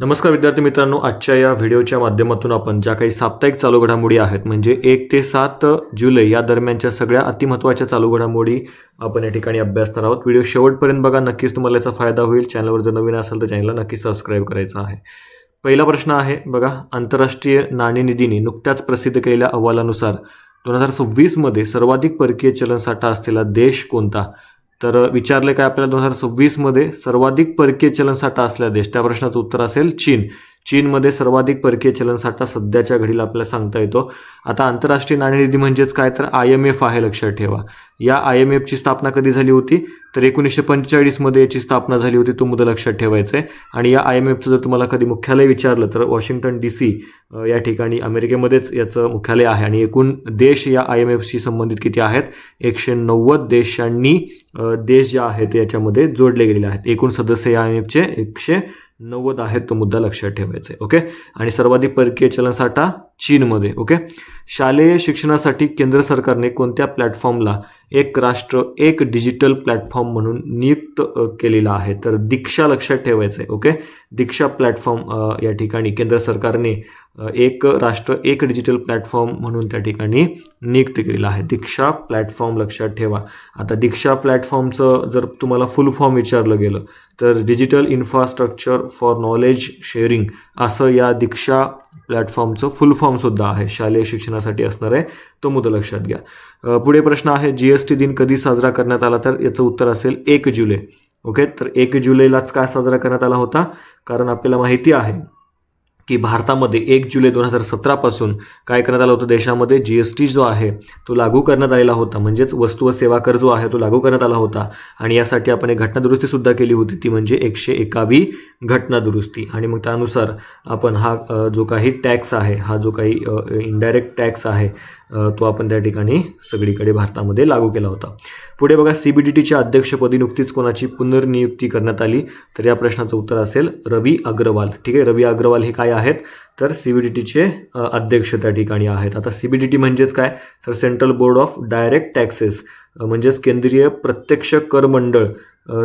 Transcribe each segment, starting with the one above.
नमस्कार विद्यार्थी मित्रांनो, आजच्या या व्हिडिओच्या माध्यमातून आपण ज्या काही साप्ताहिक चालू घडामोडी आहेत म्हणजे 1 ते 7 जुलै या दरम्यानच्या सगळ्या अतिमहत्त्वाच्या चालू घडामोडी आपण या ठिकाणी अभ्यासणार आहोत. व्हिडिओ शेवटपर्यंत बघा, नक्कीच तुम्हाला याचा फायदा होईल. चॅनलवर जर नवीन असेल तर चॅनलला नक्की सबस्क्राईब करायचं आहे. पहिला प्रश्न आहे बघा, आंतरराष्ट्रीय नाणेनिधीने नुकत्याच प्रसिद्ध केलेल्या अहवालानुसार 2026 मध्ये सर्वाधिक परकीय चलनसाठा असलेला देश कोणता? तर विचारले काय आपल्याला 2026 मध्ये सर्वाधिक परकीय चलनसाठा असलेला देश, त्या प्रश्नाचं उत्तर असेल चीन. चीनमध्ये सर्वाधिक परकीय चलनसाठा सध्याच्या घडीला आपल्याला सांगता येतो. आता आंतरराष्ट्रीय नाणेनिधी म्हणजेच काय, तर IMF आहे, लक्षात ठेवा. या IMFची स्थापना कधी झाली होती, तर 1945 मध्ये याची स्थापना झाली होती. तो मुद्दा लक्षात ठेवायचा आहे. आणि या IMFचं जर तुम्हाला कधी मुख्यालय विचारलं तर वॉशिंग्टन DC या ठिकाणी अमेरिकेमध्येच याचं मुख्यालय आहे. आणि एकूण देश या IMFशी संबंधित किती आहेत, 190 देशांनी देश जे आहेत याच्यामध्ये जोडले गेलेले आहेत. एकूण सदस्य या IMFचे 190 आहेत. तो मुद्दा लक्षात ठेवायचा आहे. ओके. आणि सर्वाधिक परकीय चलनसाठा चीनमध्ये. ओके. शालेय शिक्षणासाठी केंद्र सरकारने कोणत्या प्लॅटफॉर्मला एक राष्ट्र एक डिजिटल प्लॅटफॉर्म म्हणून नियुक्त केलेला आहे, तर दीक्षा लक्षात ठेवायचं आहे. ओके. दीक्षा प्लॅटफॉर्म या ठिकाणी केंद्र सरकारने एक राष्ट्र एक डिजिटल प्लॅटफॉर्म म्हणून त्या ठिकाणी नियुक्त केलेला आहे. दीक्षा प्लॅटफॉर्म लक्षात ठेवा. आता दीक्षा प्लॅटफॉर्मचं जर तुम्हाला फुल फॉर्म विचारलं गेलं तर digital infrastructure for knowledge sharing असं या दीक्षा प्लॅटफॉर्मचं फुल फॉर्मसुद्धा आहे. शालेय शिक्षणासाठी असणार आहे. तो मुद्दा लक्षात घ्या. पुढे प्रश्न आहे, GST दिन कधी साजरा करण्यात आला, तर याचं उत्तर असेल 1 जुलै. ओके. तर 1 जुलैलाच का साजरा करण्यात आला होता, कारण आपल्याला माहिती आहे की भारतामध्ये 1 जुलै 2017 पासून काय करण्यात आलं होतं, देशामध्ये GST जो आहे तो लागू करण्यात आलेला होता. म्हणजेच वस्तू व सेवा कर जो आहे तो लागू करण्यात आला होता. आणि यासाठी आपण एक घटनादुरुस्तीसुद्धा केली होती, ती म्हणजे 101वी घटनादुरुस्ती. आणि मग त्यानुसार आपण हा जो काही टॅक्स आहे, हा जो काही इनडायरेक्ट टॅक्स आहे तो आपण त्या ठिकाणी सगळीकडे भारतामध्ये लागू केला होता. पुढे बघा, CBDTच्या अध्यक्षपदी नुकतीच कोणाची पुनर्नियुक्ती करण्यात आली, तर या प्रश्नाचं उत्तर असेल रवी अग्रवाल. ठीक आहे. रवी अग्रवाल हे काय आहेत, तर CBDTचे अध्यक्ष त्या ठिकाणी आहेत. आता CBDT म्हणजेच काय, तर central board of direct taxes म्हणजेच केंद्रीय प्रत्यक्ष कर मंडळ.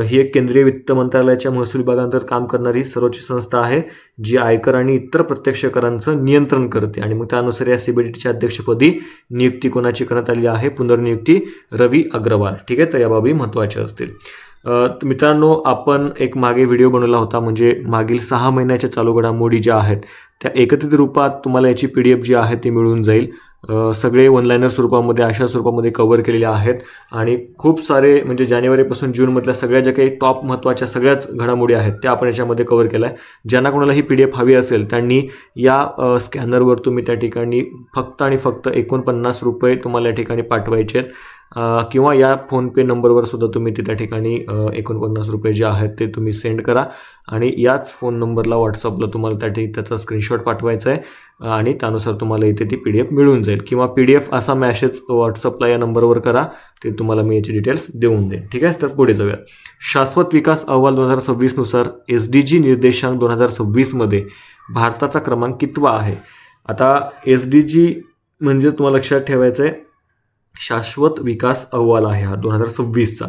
ही एक केंद्रीय वित्त मंत्रालयाच्या महसूल विभागांतर्गत काम करणारी सर्वोच्च संस्था आहे, जी आयकर आणि इतर प्रत्यक्ष करांचं नियंत्रण करते. आणि मग त्यानुसार या CBDTच्या अध्यक्षपदी नियुक्ती कोणाची करण्यात आली आहे, पुनर्नियुक्ती रवी अग्रवाल. ठीक आहे. तर या बाबी महत्त्वाच्या असतील. मित्रांनो, आपण एक मागे व्हिडिओ बनवला होता, म्हणजे मागील 6 महिन्याच्या चालू घडामोडी ज्या आहेत त्या एकत्रित रूपात तुम्हाला याची PDF जी आहे ती मिळून जाईल. सगळे ऑनलाईनर स्वरूपामध्ये अशा स्वरूपामध्ये कव्हर केलेले आहेत. आणि खूप सारे म्हणजे जानेवारीपासून जूनमधल्या सगळ्या ज्या काही टॉप महत्त्वाच्या सगळ्याच घडामोडी आहेत त्या आपण याच्यामध्ये कव्हर केल्या आहे. ज्यांना कोणाला ही PDF हवी असेल त्यांनी या स्कॅनरवर तुम्ही त्या ठिकाणी फक्त आणि फक्त 49 रुपये तुम्हाला या ठिकाणी पाठवायचे आहेत, किंवा या फोनपे नंबरवर सुद्धा तुम्ही ते त्या ठिकाणी 49 रुपये जे आहेत ते तुम्ही सेंड करा. आणि याच फोन नंबरला व्हॉट्सअपला तुम्हाला त्याचा स्क्रीनशॉट पाठवायचा आहे आणि त्यानुसार तुम्हाला इथे ती PDF मिळून जाईल. किंवा PDF असा मॅसेज व्हॉट्सअपला या नंबरवर करा, ते तुम्हाला मी याची डिटेल्स देऊन देईन. ठीक आहे. तर पुढे जाऊया. शाश्वत विकास अहवाल 2026 नुसार SDG निर्देशांक 2026 मध्ये भारताचा क्रमांक कितवा आहे? आता SDG म्हणजे तुम्हाला लक्षात ठेवायचं आहे शाश्वत विकास अहवाल आहे हा 2026चा.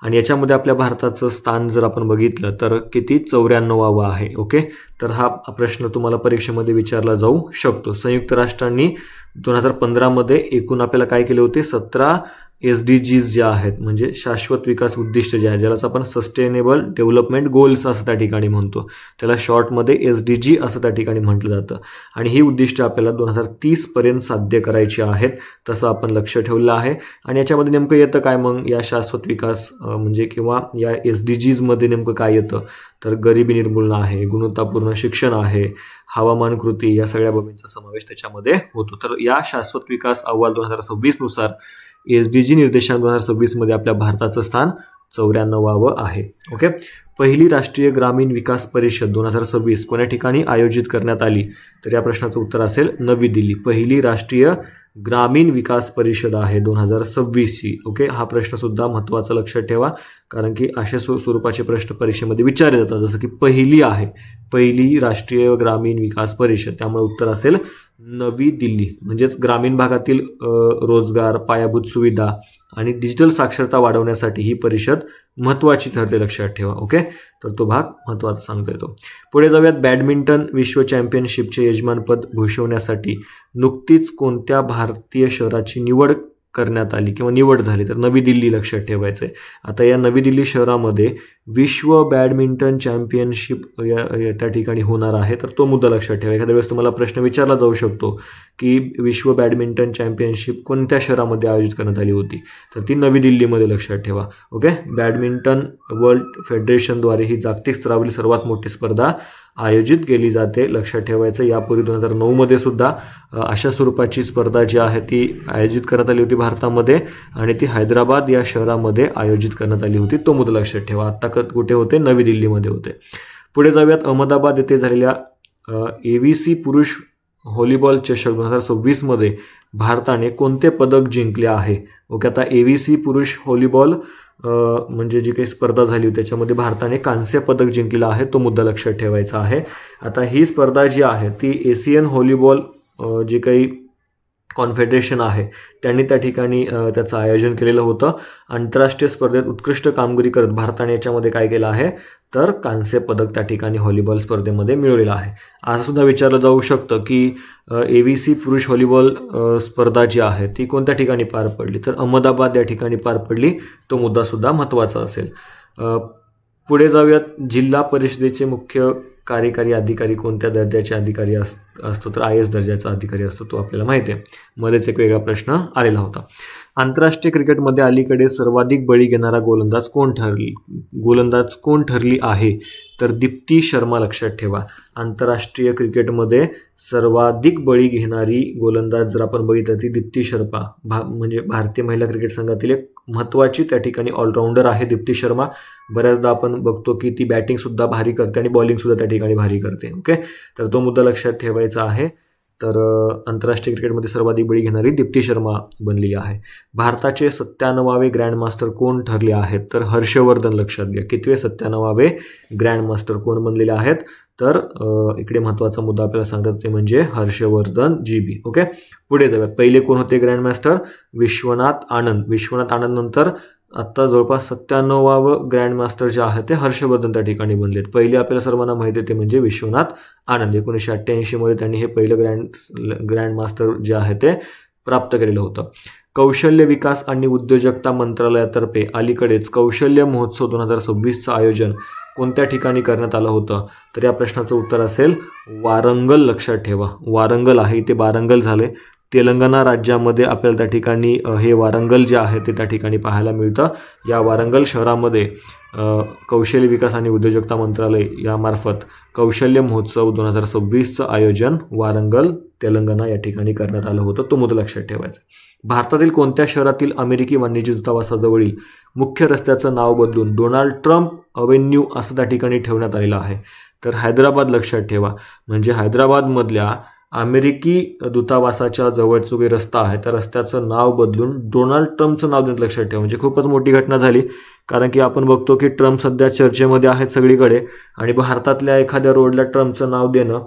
आणि याच्यामध्ये आपल्या भारताचं स्थान जर आपण बघितलं तर किती, 94वा आहे. ओके. तर हा प्रश्न तुम्हाला परीक्षेमध्ये विचारला जाऊ शकतो. संयुक्त राष्ट्रांनी 2015 मध्ये एकूण आपल्याला काय केले होते, 17 SDGs ज्या आहेत म्हणजे शाश्वत विकास उद्दिष्ट जे आहे, ज्यालाच आपण सस्टेनेबल डेव्हलपमेंट गोल्स असं त्या ठिकाणी म्हणतो, त्याला शॉर्टमध्ये SDG असं त्या ठिकाणी म्हटलं जातं. आणि ही उद्दिष्ट आपल्याला 2030 पर्यंत साध्य करायची आहेत, तसं आपण लक्ष ठेवलं आहे. आणि याच्यामध्ये नेमकं येतं काय मग, या शाश्वत विकास म्हणजे किंवा या SDGs मध्ये नेमकं काय येतं, तर गरिबी निर्मूलन आहे, गुणवत्तापूर्ण शिक्षण आहे, हवामान कृती, या सगळ्या बाबींचा समावेश त्याच्यामध्ये होतो. तर या शाश्वत विकास अहवाल 2026 नुसार SDG निर्देशांक 2026 मध्ये आपल्या भारताचं स्थान 94वा आहे. ओके. पहिली राष्ट्रीय ग्रामीण विकास परिषद 2026 कोण्या ठिकाणी आयोजित करण्यात आली, तर या प्रश्नाचं उत्तर असेल नवी दिल्ली. पहिली राष्ट्रीय ग्रामीण विकास परिषद आहे 2026ची. ओके. हा प्रश्न सुद्धा महत्त्वाचा लक्षात ठेवा, कारण की अशा स्वरूपाचे प्रश्न परीक्षेमध्ये विचारले जातात, जसं की पहिली आहे, पहिली राष्ट्रीय ग्रामीण विकास परिषद, त्यामुळे उत्तर असेल नवी दिल्ली म्हणजेच ग्रामीण भागातील रोजगार, पायाभूत सुविधा आणि डिजिटल साक्षरता वाढवण्यासाठी ही परिषद महत्त्वाची ठरते, लक्षात ठेवा. ओके, तर तो भाग महत्त्वाचा सांगता येतो. पुढे जाऊयात. बॅडमिंटन विश्व चॅम्पियनशिपचे यजमानपद भूषवण्यासाठी नुकतीच कोणत्या भारतीय शहराची निवड करण्यात आली किंवा निवड झाली? तर नवी दिल्ली, लक्षात ठेवायचं आहे. आता या नवी दिल्ली शहरामध्ये विश्व बॅडमिंटन चॅम्पियनशिप त्या ठिकाणी होणार आहे, तर तो मुद्दा लक्षात ठेवा. एखाद्या वेळेस तुम्हाला प्रश्न विचारला जाऊ शकतो की विश्व बॅडमिंटन चॅम्पियनशिप कोणत्या शहरामध्ये आयोजित करण्यात आली होती? तर ती नवी दिल्लीमध्ये, लक्षात ठेवा. ओके, बॅडमिंटन वर्ल्ड फेडरेशनद्वारे ही जागतिक स्तरावरील सर्वात मोठी स्पर्धा आयोजित केली जाते, लक्षात ठेवायचं. यापूर्वी 2009मध्ये सुद्धा अशा स्वरूपाची स्पर्धा जी आहे ती आयोजित करण्यात आली होती भारतामध्ये आणि ती हैदराबाद या शहरामध्ये आयोजित करण्यात आली होती, तो मुद्दा लक्षात ठेवा. आत्ता कुठे होते? नवी दिल्लीमध्ये होते. पुढे जाऊयात. अहमदाबाद येथे झालेल्या AVC पुरुष व्हॉलीबॉल चषक 2026मध्ये भारताने कोणते पदक जिंकले आहे? ओके, आता AVC पुरुष व्हॉलीबॉल म्हणजे जी काही स्पर्धा झाली होती त्याच्यामध्ये भारताने कांस्य पदक जिंकलेलं आहे, तो मुद्दा लक्षात ठेवायचा आहे. आता ही स्पर्धा जी आहे ती एशियन व्हॉलीबॉल जे काही कॉन्फेडरेशन आहे त्यांनी त्या ठिकाणी त्याचं आयोजन केलेलं होतं. आंतरराष्ट्रीय स्पर्धेत उत्कृष्ट कामगिरी करत भारताने याच्यामध्ये काय केलं आहे? तर कांस्य पदक त्या ठिकाणी व्हॉलीबॉल स्पर्धेमध्ये मिळवलेलं आहे. असं सुद्धा विचारलं जाऊ शकतं की AVC पुरुष व्हॉलीबॉल स्पर्धा जी आहे ती कोणत्या ठिकाणी पार पडली? तर अहमदाबाद या ठिकाणी पार पडली, तो मुद्दासुद्धा महत्त्वाचा असेल. पुढे जाऊयात. जिल्हा परिषदेचे मुख्य कार्यकारी अधिकारी कोणत्या दर्जाचे अधिकारी असतो? तर IAS दर्जाचा अधिकारी असतो, तो आपल्याला माहिती आहे. मध्येच एक वेगळा प्रश्न आलेला होता. आंतरराष्ट्रीय क्रिकेटमध्ये अलीकडे सर्वाधिक बळी घेणारा गोलंदाज कोण ठरली आहे? तर दीप्ती शर्मा, लक्षात ठेवा. आंतरराष्ट्रीय क्रिकेटमध्ये सर्वाधिक बळी घेणारी गोलंदाज जर आपण बघितलं ती दीप्ती शर्मा म्हणजे भारतीय महिला क्रिकेट संघातील एक महत्त्वाची त्या ठिकाणी ऑलराऊंडर आहे दीप्ती शर्मा. बऱ्याचदा आपण बघतो की ती बॅटिंगसुद्धा भारी करते आणि बॉलिंगसुद्धा त्या ठिकाणी भारी करते. ओके, तर तो मुद्दा लक्षात ठेवायचा आहे. तर आंतरराष्ट्रीय क्रिकेटमध्ये सर्वाधिक बळी घेणारी दीप्ती शर्मा बनलेली आहे. भारताचे 97वे ग्रँडमास्टर कोण ठरले आहेत? तर हर्षवर्धन, लक्षात घ्या. कितवे? 97वे ग्रँडमास्टर कोण बनलेले आहेत? तर इकडे महत्त्वाचा मुद्दा आपल्याला सांगतात ते म्हणजे हर्षवर्धन GB. ओके, पुढे जाऊयात. पहिले कोण होते ग्रँडमास्टर? विश्वनाथ आनंद. विश्वनाथ आनंद नंतर आत्ता जवळपास 97वे ग्रँडमास्टर जे आहे ते हर्षवर्धन त्या ठिकाणी बनलेत. पहिले आपल्याला सर्वांना माहिती आहे ते म्हणजे विश्वनाथ आनंद. 1988मध्ये त्यांनी हे पहिलं ग्रँडमास्टर जे आहे ते प्राप्त केलेलं होतं. कौशल्य विकास आणि उद्योजकता मंत्रालयातर्फे अलीकडेच कौशल्य महोत्सव 2026चं आयोजन कोणत्या ठिकाणी करण्यात आलं होतं? तर या प्रश्नाचं उत्तर असेल वारंगल, लक्षात ठेवा. वारंगल आहे, इथे बारंगल झाले. तेलंगणा राज्यामध्ये आपल्याला त्या ठिकाणी हे वारंगल जे आहे ते त्या ठिकाणी पाहायला मिळतं. या वारंगल शहरामध्ये कौशल्य विकास आणि उद्योजकता मंत्रालय यामार्फत कौशल्य महोत्सव 2026चं आयोजन वारंगल, तेलंगणा या ठिकाणी करण्यात आलं होतं, तो मुद्दा लक्षात ठेवायचा. भारतातील कोणत्या शहरातील अमेरिकी वाणिज्य दूतावासाजवळील मुख्य रस्त्याचं नाव बदलून डोनाल्ड ट्रम्प अव्हेन्यू असं त्या ठिकाणी ठेवण्यात आलेलं आहे? तर हैदराबाद, लक्षात ठेवा. म्हणजे हैदराबादमधल्या अमेरिकी दूतावासाच्या जवळचा जो रस्ता आहे त्या रस्त्याचं नाव बदलून डोनाल्ड ट्रम्पचं नाव देण्यात, लक्षात ठेवा. म्हणजे खूपच मोठी घटना झाली, कारण की आपण बघतो की ट्रम्प सध्या चर्चेमध्ये आहेत सगळीकडे आणि भारतातल्या एखाद्या रोडला ट्रम्पचं नाव देणं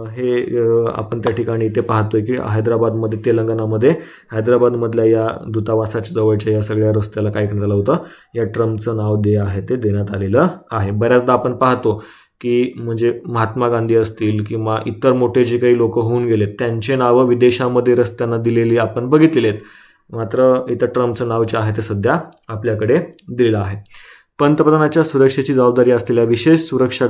हे आपण त्या ठिकाणी इथे पाहतोय की हैदराबादमध्ये, तेलंगणामध्ये हैदराबादमधल्या या दूतावासाच्या जवळच्या या सगळ्या रस्त्याला काय करण्यात आलं होतं? या ट्रम्पचं नाव आहे ते देण्यात आलेलं आहे. बऱ्याचदा आपण पाहतो की म्हणजे महात्मा गांधी असतील किंवा इतर मोठे जे काही लोक होऊन गेलेत त्यांचे नावं विदेशामध्ये रस्त्यांना दिलेली आपण बघितलेले आहेत. मात्र इथं ट्रम्पचं नाव जे आहे ते सध्या आपल्याकडे दिलेलं आहे. पंतप्रधानाच्या सुरक्षेची जबाबदारी असलेल्या विशेष सुरक्षा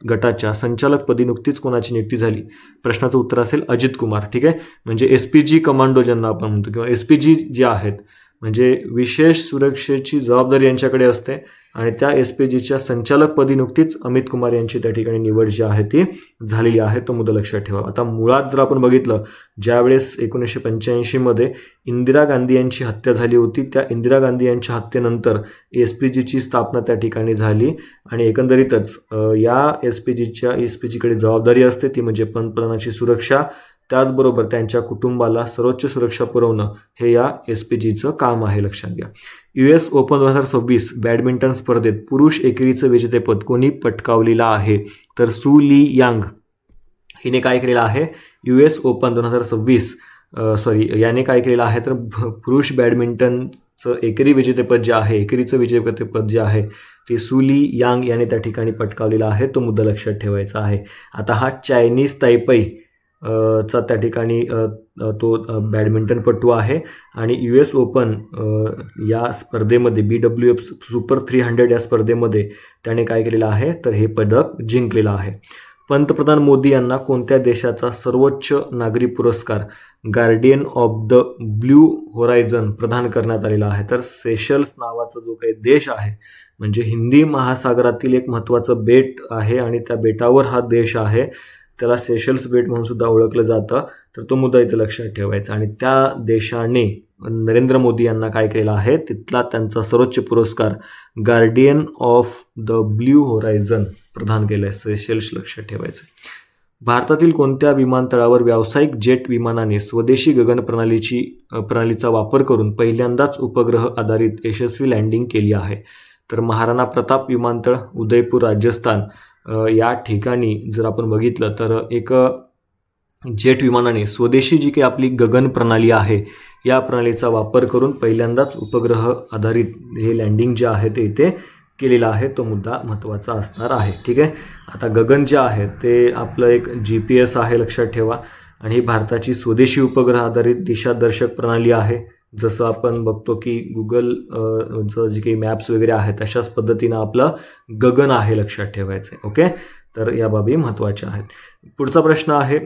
गटाच्या संचालकपदी नुकतीच कोणाची नियुक्ती झाली? प्रश्नाचं उत्तर असेल अजित कुमार. ठीक आहे, म्हणजे SPG कमांडो ज्यांना आपण म्हणतो किंवा SPG जे आहेत म्हणजे विशेष सुरक्षेची जबाबदारी यांच्याकडे असते आणि त्या SPGच्या संचालकपदी नुकतीच अमित कुमार यांची त्या ठिकाणी निवड जी आहे ती झालेली आहे, तो मुद्दा लक्षात ठेवा. आता मुळात जर आपण बघितलं ज्यावेळेस 1985मध्ये इंदिरा गांधी यांची हत्या झाली होती, त्या इंदिरा गांधी यांच्या हत्येनंतर SPGची स्थापना त्या ठिकाणी झाली आणि एकंदरीतच या SPGकडे जबाबदारी असते ती म्हणजे पंतप्रधानाची सुरक्षा, त्याचबरोबर त्यांच्या कुटुंबाला सर्वोच्च सुरक्षा पुरवणं हे या SPGचं काम आहे, लक्षात घ्या. US ओपन 2026 बॅडमिंटन स्पर्धेत पुरुष एकेरीचं विजेतेपद कोणी पटकावलेलं आहे? तर सू ली यांग हिने काय केलेलं आहे, US ओपन 2026 याने काय केलेलं आहे तर पुरुष बॅडमिंटनचं एकेरी विजेतेपद जे आहे, एकेरीचं विजेतेपद जे आहे ते सुली यांग याने त्या ठिकाणी पटकावलेला आहे. तो मुद्दा लक्षात ठेवायचा आहे. आता हा चायनीज तायपई चा त्या ठिकाणी तो बॅडमिंटनपटू आहे आणि US ओपन या स्पर्धेमध्ये BWF सुपर 300 या स्पर्धेमध्ये त्याने काय केलेलं आहे तर हे पदक जिंकलेलं आहे. पंतप्रधान मोदी यांना कोणत्या देशाचा सर्वोच्च नागरी पुरस्कार guardian of the blue horizon प्रदान करण्यात आलेला आहे, तर सेशल्स नावाचा जो काही देश आहे, म्हणजे हिंदी महासागरातील एक महत्त्वाचं बेट आहे आणि त्या बेटावर हा देश आहे, त्याला सेशल्स बेट म्हणून सुद्धा ओळखलं जातं. तर तो मुद्दा इथे लक्षात ठेवायचा. आणि त्या देशाने नरेंद्र मोदी यांना काय केलेलं आहे, तिथला त्यांचा सर्वोच्च पुरस्कार guardian of the blue horizon प्रदान केलं आहे. सेशल्स लक्षात ठेवायचं. भारतातील कोणत्या विमानतळावर व्यावसायिक जेट विमानाने स्वदेशी गगन प्रणालीचा वापर करून पहिल्यांदाच उपग्रह आधारित यशस्वी लँडिंग केली आहे, तर महाराणा प्रताप विमानतळ, उदयपूर, राजस्थान या ठिकाणी जर आपण बघितलं तर एक जेट विमानाने स्वदेशी जी काही आपली गगन प्रणाली आहे या प्रणालीचा वापर करून पहिल्यांदाच उपग्रह आधारित हे लँडिंग जे आहे ते इथे केलेला आहे. तो मुद्दा महत्त्वाचा असणार आहे. ठीक आहे. आता गगन जे आहे ते आपलं एक GPS आहे, लक्षात ठेवा. आणि ही भारताची स्वदेशी उपग्रह आधारित दिशादर्शक प्रणाली आहे. जसं आपण बघतो की गुगलचं जे काही मॅप्स वगैरे आहेत तशाच पद्धतीनं आपलं गगन आहे, लक्षात ठेवायचं आहे. ओके, तर या बाबी महत्त्वाच्या आहेत. पुढचा प्रश्न आहे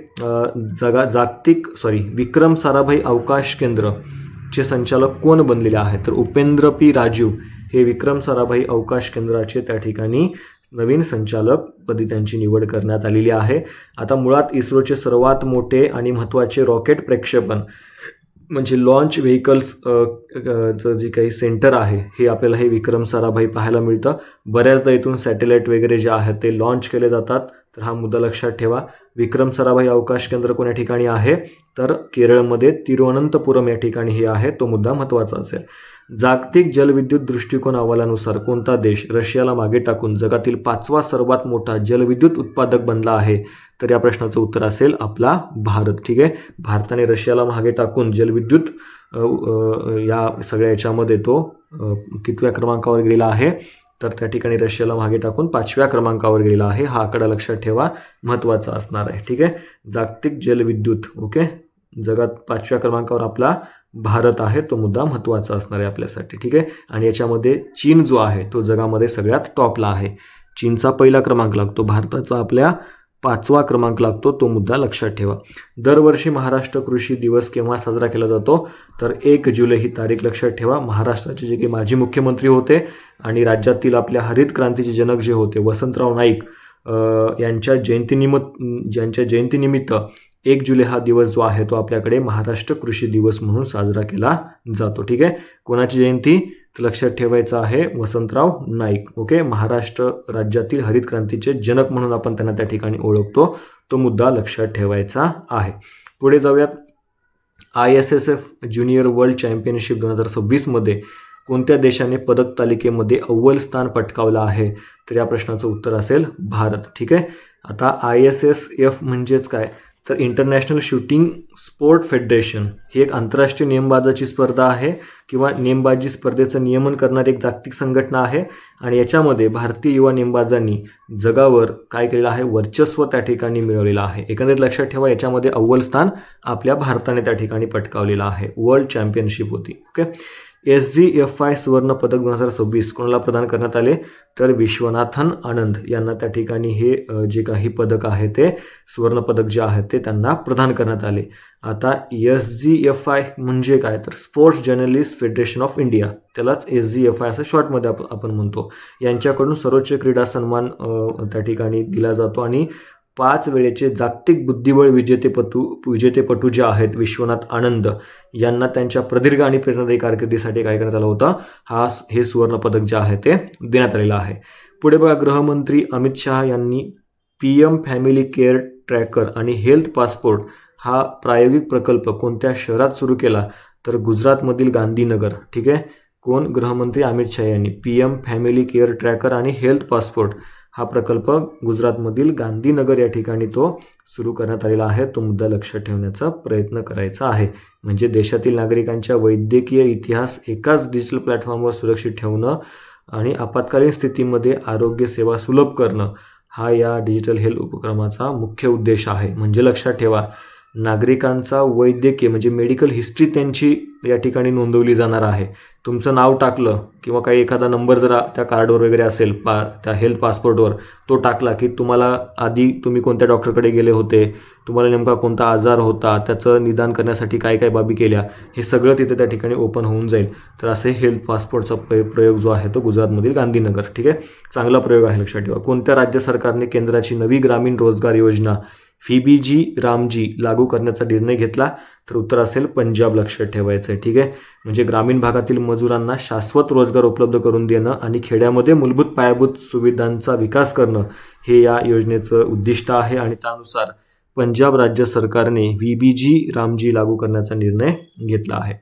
विक्रम साराभाई अवकाश केंद्रचे संचालक कोण बनलेले आहेत, तर उपेंद्र P. राजीव हे विक्रम साराभाई अवकाश केंद्राचे त्या ठिकाणी नवीन संचालक पदी त्यांची निवड करण्यात आलेली आहे. आता मुळात इस्रोचे सर्वात मोठे आणि महत्त्वाचे रॉकेट प्रक्षेपण म्हणजे लॉन्च व्हेकल्सचं जे काही सेंटर आहे हे आपल्याला हे विक्रम साराभाई पाहायला मिळतं. बऱ्याचदा इथून सॅटेलाईट वगैरे जे आहेत ते लॉन्च केले जातात, तर हा मुद्दा लक्षात ठेवा. विक्रम साराभाई अवकाश केंद्र कोण्या ठिकाणी आहे, तर केरळमध्ये तिरुवनंतपुरम या ठिकाणी हे आहे. तो मुद्दा महत्त्वाचा असेल. जागतिक जलविद्युत दृष्टिकोन अहवालानुसार कोणता देश रशियाला मागे टाकून जगातील 5वा सर्वात मोठा जलविद्युत उत्पादक बनला आहे, तर या प्रश्नाचं उत्तर असेल आपला भारत. ठीक आहे. भारताने रशियाला मागे टाकून जलविद्युत या सगळ्या याच्यामध्ये तो कितव्या क्रमांकावर गेलेला आहे, तर त्या ठिकाणी रशियाला मागे टाकून 5व्या क्रमांकावर गेलेला आहे. हा आकडा लक्षात ठेवा, महत्त्वाचा असणार आहे. ठीक आहे. जागतिक जलविद्युत ओके जगात 5व्या क्रमांकावर आपला भारत आहे. तो मुद्दा महत्त्वाचा असणार आहे आपल्यासाठी. ठीक आहे. आणि याच्यामध्ये चीन जो आहे तो जगामध्ये सगळ्यात टॉपला आहे. चीनचा पहिला क्रमांक लागतो, भारताचा आपल्या 5वा क्रमांक लागतो. तो मुद्दा लक्षात ठेवा. दरवर्षी महाराष्ट्र कृषी दिवस केव्हा साजरा केला जातो, तर 1 जुलै ही तारीख लक्षात ठेवा. महाराष्ट्राचे जे काही माजी मुख्यमंत्री होते आणि राज्यातील आपल्या हरित क्रांतीचे जनक जे होते वसंतराव नाईक यांच्या जयंतीनिमित्त 1 जुलै हा दिवस जो आहे तो आपल्याकडे महाराष्ट्र कृषी दिवस म्हणून साजरा केला जातो. ठीक आहे. कोणाची जयंती, तर लक्षात ठेवायचं आहे वसंतराव नाईक. ओके, महाराष्ट्र राज्यातील हरित क्रांतीचे जनक म्हणून आपण त्यांना त्या ठिकाणी ओळखतो. तो मुद्दा लक्षात ठेवायचा आहे. पुढे जाऊयात. ISSF ज्युनियर वर्ल्ड चॅम्पियनशिप 2026 मध्ये कोणत्या देशाने पदक तालिकेमध्ये अव्वल स्थान पटकावलं आहे, तर या प्रश्नाचं उत्तर असेल भारत. ठीक आहे. आता ISSF म्हणजेच काय, तर इंटरनॅशनल शूटिंग स्पोर्ट फेडरेशन ही एक आंतरराष्ट्रीय नेमबाजाची स्पर्धा आहे किंवा नेमबाजी स्पर्धेचं नियमन करणारी एक जागतिक संघटना आहे. आणि याच्यामध्ये भारतीय युवा नेमबाजांनी जगावर काय केलेलं आहे, वर्चस्व त्या ठिकाणी मिळवलेलं आहे. एकंदरीत लक्षात ठेवा, याच्यामध्ये अव्वल स्थान आपल्या भारताने त्या ठिकाणी पटकावलेलं आहे. वर्ल्ड चॅम्पियनशिप होती. ओके. SGFI सुवर्ण पदक 2026 कोणाला प्रदान करण्यात आले, तर विश्वनाथन आनंद यांना त्या ठिकाणी हे जे काही पदक आहे ते सुवर्ण पदक जे आहे ते त्यांना प्रदान करण्यात आले. आता SGFI म्हणजे काय, तर sports journalist federation of India, त्यालाच SGFI असं शॉर्टमध्ये आपण म्हणतो. यांच्याकडून सर्वोच्च क्रीडा सन्मान त्या ठिकाणी दिला जातो. आणि 5 वेळेचे जागतिक बुद्धिबळ विजेतेपटू जे आहेत विश्वनाथ आनंद यांना त्यांच्या प्रदीर्घ आणि प्रेरणादायी कारकिर्दीसाठी काय करण्यात आलं होतं, हे सुवर्ण पदक जे आहे ते देण्यात आलेलं आहे. पुढे बघा, गृहमंत्री अमित शहा यांनी PM फॅमिली केअर ट्रॅकर आणि हेल्थ पासपोर्ट हा प्रायोगिक प्रकल्प कोणत्या शहरात सुरू केला, तर गुजरातमधील गांधीनगर. ठीक आहे. कोण, गृहमंत्री अमित शहा यांनी PM फॅमिली केअर ट्रॅकर आणि हेल्थ पासपोर्ट हा प्रकल्प गुजरातमधील गांधीनगर या ठिकाणी तो सुरू करण्यात आलेला आहे. तो मुद्दा लक्षात ठेवण्याचा प्रयत्न करायचा आहे. म्हणजे देशातील नागरिकांच्या वैद्यकीय इतिहास एकाच डिजिटल प्लॅटफॉर्मवर सुरक्षित ठेवणं आणि आपत्कालीन स्थितीमध्ये आरोग्य सेवा सुलभ करणं हा या डिजिटल हेल्थ उपक्रमाचा मुख्य उद्देश आहे. म्हणजे लक्षात ठेवा, नागरिकांचा वैद्यकीय म्हणजे मेडिकल हिस्ट्री त्यांची या ठिकाणी नोंदवली जाणार आहे. तुमचं नाव टाकलं किंवा काही एखादा नंबर जर त्या कार्डवर वगैरे असेल त्या हेल्थ पासपोर्टवर, तो टाकला की तुम्हाला आधी तुम्ही कोणत्या डॉक्टरकडे गेले होते, तुम्हाला नेमका कोणता आजार होता, त्याचं निदान करण्यासाठी काय काय बाबी केल्या, हे सगळं तिथे त्या ठिकाणी ओपन होऊन जाईल. तर असे हेल्थ पासपोर्टचा प्रयोग जो आहे तो गुजरातमधील गांधीनगर. ठीक आहे, चांगला प्रयोग आहे, लक्षात ठेवा. कोणत्या राज्य सरकारने केंद्राची नवी ग्रामीण रोजगार योजना फीबीजी रामजी लागू करण्याचा निर्णय घेतला? तर उत्तर असेल पंजाब. लक्षात ठेवायचं आहे. ठीक आहे, म्हणजे ग्रामीण भागातील मजुरांना शाश्वत रोजगार उपलब्ध करून देणं आणि खेड्यामध्ये मूलभूत पायाभूत सुविधांचा विकास करणं हे या योजनेचं उद्दिष्ट आहे. आणि त्यानुसार पंजाब राज्य सरकारने व्हीबीजी रामजी लागू करण्याचा निर्णय घेतला आहे.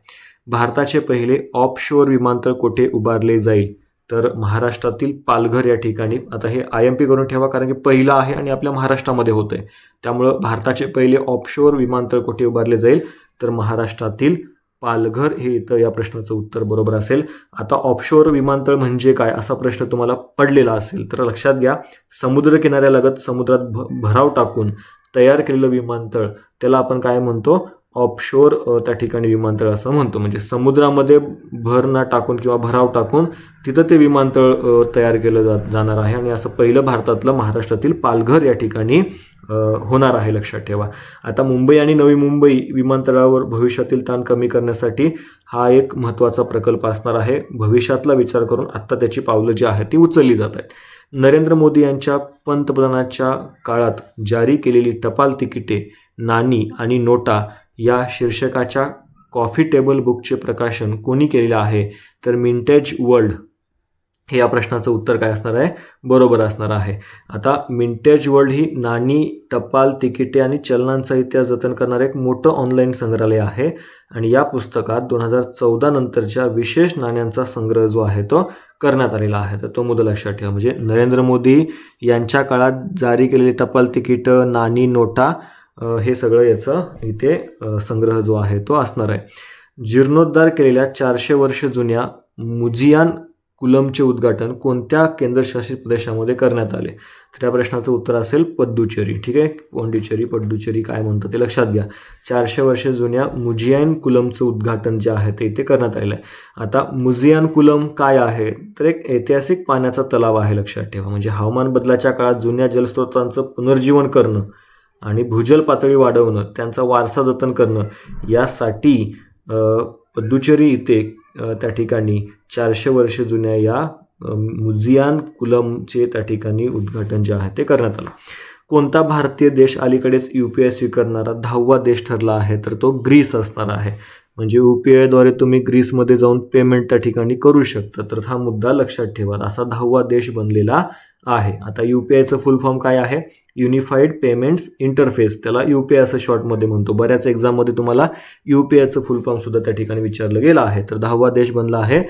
भारताचे पहिले ऑफशोअर विमानतळ कोठे उभारले जाईल? तर महाराष्ट्रातील पालघर या ठिकाणी. आता हे IMP करून ठेवा, कारण की पहिलं आहे आणि आपल्या महाराष्ट्रामध्ये होतंय. त्यामुळं भारताचे पहिले ऑफशोअर विमानतळ कुठे उभारले जाईल? तर महाराष्ट्रातील पालघर हे इथं या प्रश्नाचं उत्तर बरोबर असेल. आता ऑफशोअर विमानतळ म्हणजे काय असा प्रश्न तुम्हाला पडलेला असेल तर लक्षात घ्या, समुद्र किनाऱ्यालगत समुद्रात भराव टाकून तयार केलेलं विमानतळ त्याला आपण काय म्हणतो? ऑफशोअर त्या ठिकाणी विमानतळ असं म्हणतो. म्हणजे समुद्रामध्ये भर न टाकून किंवा भराव टाकून तिथं ते विमानतळ तयार केलं जाणार आहे. आणि असं पहिलं भारतातलं महाराष्ट्रातील पालघर या ठिकाणी होणार आहे, लक्षात ठेवा. आता मुंबई आणि नवी मुंबई विमानतळावर भविष्यातील ताण कमी करण्यासाठी हा एक महत्त्वाचा प्रकल्प असणार आहे. भविष्यातला विचार करून आत्ता त्याची पावलं जी आहेत ती उचलली जात आहेत. नरेंद्र मोदी यांच्या पंतप्रधानाच्या काळात जारी केलेली टपाल तिकिटे, नाणी आणि नोटा या शीर्षकाच्या कॉफी टेबल बुकचे प्रकाशन कोणी केलेलं आहे? तर मिंटेज वर्ल्ड हे या प्रश्नाचं उत्तर काय असणार आहे? बरोबर असणार आहे. आता मिंटेज वर्ल्ड ही नाणी, टपाल तिकिटे आणि चलनांचा इतिहास जतन करणारं एक मोठं ऑनलाईन संग्रहालय आहे. आणि या पुस्तकात 2014 नंतरच्या विशेष नाण्यांचा संग्रह जो आहे तो करण्यात आलेला आहे. तर तो मुद्दा लक्षात ठेवा. म्हणजे नरेंद्र मोदी यांच्या काळात जारी केलेली टपाल तिकीटं, नाणी, नोटा हे सगळं याचं इथे संग्रह जो आहे तो असणार आहे. जीर्णोद्धार केलेल्या 400 वर्ष जुन्या मुजियान कुलमचे उद्घाटन कोणत्या केंद्रशासित प्रदेशामध्ये करण्यात आले? तर त्या प्रश्नाचं उत्तर असेल पद्दुचेरी. ठीक आहे, पॉंडिचेरी, पद्दुचेरी काय म्हणतात ते लक्षात घ्या. 400 वर्ष जुन्या मुजियान कुलमचं उद्घाटन जे आहे ते इथे करण्यात आलेलं आहे. आता मुजियान कुलम काय आहे? तर एक ऐतिहासिक पाण्याचा तलाव आहे, लक्षात ठेवा. म्हणजे हवामान बदलाच्या काळात जुन्या जलस्रोतांचं पुनर्जीवन करणं आणि भूजल पातळी वाढवणं, त्यांचा वारसा जतन करणं यासाठी पद्दुचेरी इथे त्या ठिकाणी 400 वर्ष जुन्या या मुजियान कुलमचे त्या ठिकाणी उद्घाटन जे आहे ते करण्यात आलं. कोणता भारतीय देश अलीकडेच UPI स्वीकारणारा 10वा देश ठरला आहे? तर तो ग्रीस असणार आहे. म्हणजे UPIद्वारे तुम्ही ग्रीसमध्ये जाऊन पेमेंट त्या ठिकाणी करू शकता. तर हा मुद्दा लक्षात ठेवा, असा 10वा देश बनलेला आहे. आता UPIचं फुल फॉर्म काय आहे? युनिफाईड पेमेंट्स इंटरफेस, त्याला UPI असं शॉर्टमध्ये म्हणतो. बऱ्याच एक्झाममध्ये तुम्हाला UPIचं फुल फॉर्म सुद्धा त्या ठिकाणी विचारलं गेलं आहे. तर 10वा देश बनला आहे